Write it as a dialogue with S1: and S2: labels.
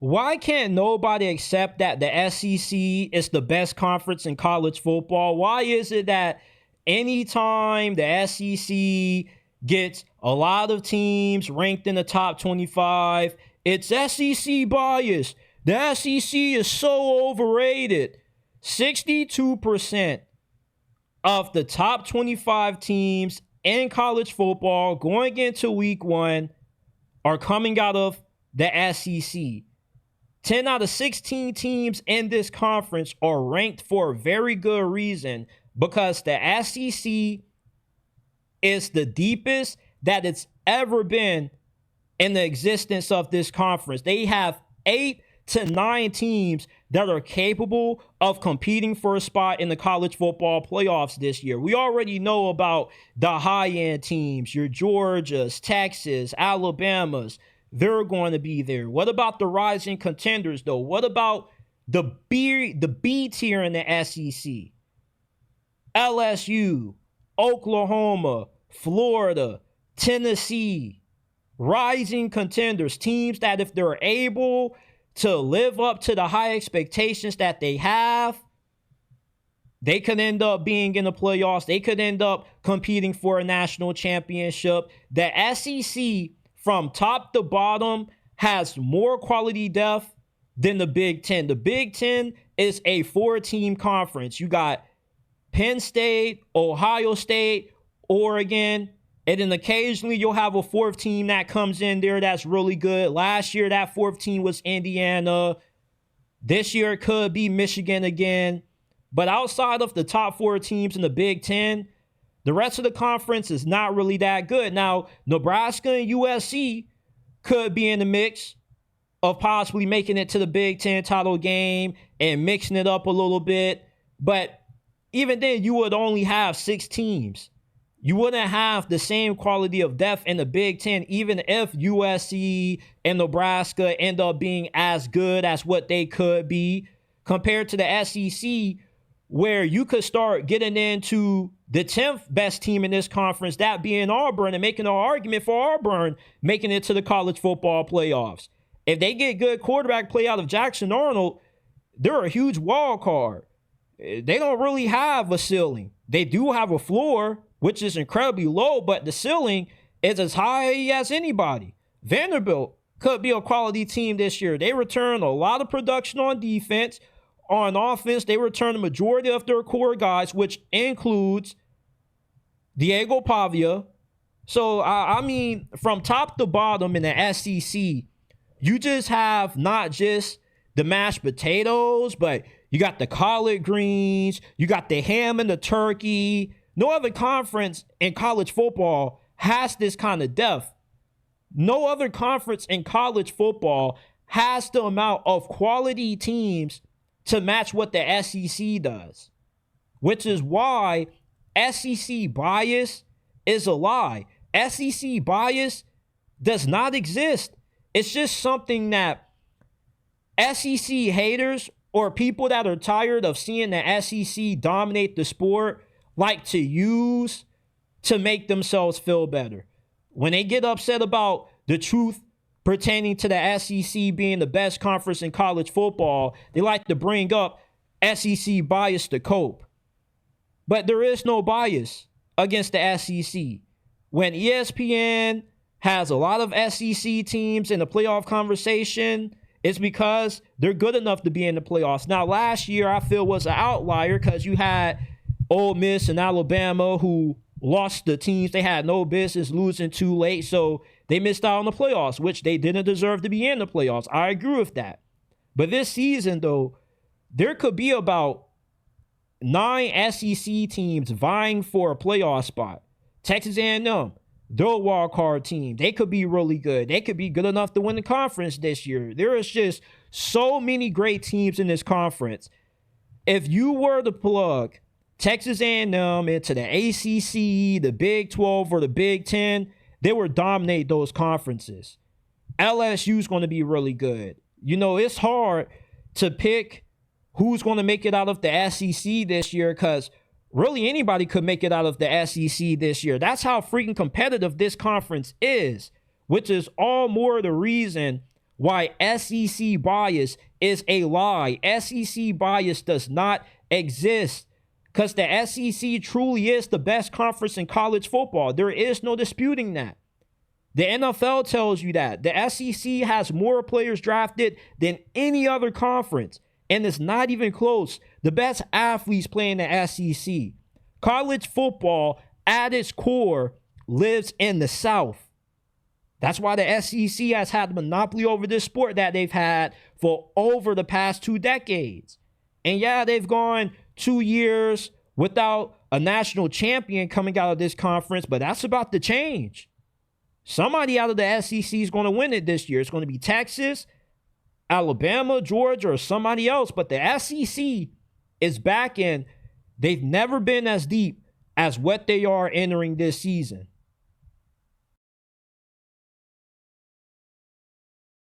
S1: Why can't nobody accept that the SEC is the best conference in college football? Why is it that anytime the SEC gets a lot of teams ranked in the top 25, it's SEC bias? The SEC is so overrated. 62% of the top 25 teams in college football going into week one are coming out of the SEC. 10 out of 16 teams in this conference are ranked for a very good reason, because the SEC is the deepest that it's ever been in the existence of this conference. They have 8 to 9 teams that are capable of competing for a spot in the college football playoffs this year. We already know about the high-end teams, your Georgias, Texas, Alabamas. They're going to be there. What about the rising contenders, though? What about the B tier in the SEC? LSU, Oklahoma, Florida, Tennessee, rising contenders, teams that if they're able to live up to the high expectations that they have, they could end up being in the playoffs. They could end up competing for a national championship. The SEC, from top to bottom, has more quality depth than the Big Ten. The Big Ten is a 4-team conference. You got Penn State, Ohio State, Oregon, and then occasionally you'll have a 4th team that comes in there that's really good. Last year, that 4th team was Indiana. This year, it could be Michigan again. But outside of the top 4 teams in the Big Ten, the rest of the conference is not really that good. Now, Nebraska and USC could be in the mix of possibly making it to the Big Ten title game and mixing it up a little bit. But even then, you would only have 6 teams. You wouldn't have the same quality of depth in the Big Ten, even if USC and Nebraska end up being as good as what they could be, compared to the SEC, where you could start getting into the 10th best team in this conference, that being Auburn, and making an argument for Auburn making it to the college football playoffs. If they get good quarterback play out of Jackson Arnold, they're a huge wild card. They don't really have a ceiling. They do have a floor, which is incredibly low, but the ceiling is as high as anybody. Vanderbilt could be a quality team this year. They return a lot of production on defense. On offense, they return the majority of their core guys, which includes Diego Pavia. So, I mean, from top to bottom in the SEC, you just have not just the mashed potatoes, but you got the collard greens, you got the ham and the turkey. No other conference in college football has this kind of depth. No other conference in college football has the amount of quality teams to match what the SEC does, which is why SEC bias is a lie. SEC bias does not exist. It's just something that SEC haters or people that are tired of seeing the SEC dominate the sport like to use to make themselves feel better. When they get upset about the truth pertaining to the SEC being the best conference in college football, they like to bring up SEC bias to cope. But there is no bias against the SEC. When ESPN has a lot of SEC teams in the playoff conversation, it's because they're good enough to be in the playoffs. Now, last year, I feel was an outlier because you had Ole Miss and Alabama who lost the teams they had no business losing too late, so they missed out on the playoffs, which they didn't deserve to be in the playoffs. I agree with that. But this season, though, there could be about 9 SEC teams vying for a playoff spot. Texas A&M, they're a wild card team. They could be really good. They could be good enough to win the conference this year. There is just so many great teams in this conference. If you were to plug Texas A&M into the ACC, the Big 12, or the Big 10, they would dominate those conferences. LSU is going to be really good. You know, it's hard to pick who's going to make it out of the SEC this year because really anybody could make it out of the SEC this year. That's how freaking competitive this conference is, which is all more the reason why SEC bias is a lie. SEC bias does not exist because the SEC truly is the best conference in college football. There is no disputing that. The NFL tells you that. The SEC has more players drafted than any other conference, and it's not even close. The best athletes play in the SEC. College football, at its core, lives in the South. That's why the SEC has had the monopoly over this sport that they've had for over the past 2 decades. And yeah, they've gone 2 years without a national champion coming out of this conference, but that's about to change. Somebody out of the SEC is going to win it this year. It's going to be Texas, Alabama, Georgia, or somebody else. But the SEC is back in. They've never been as deep as what they are entering this season.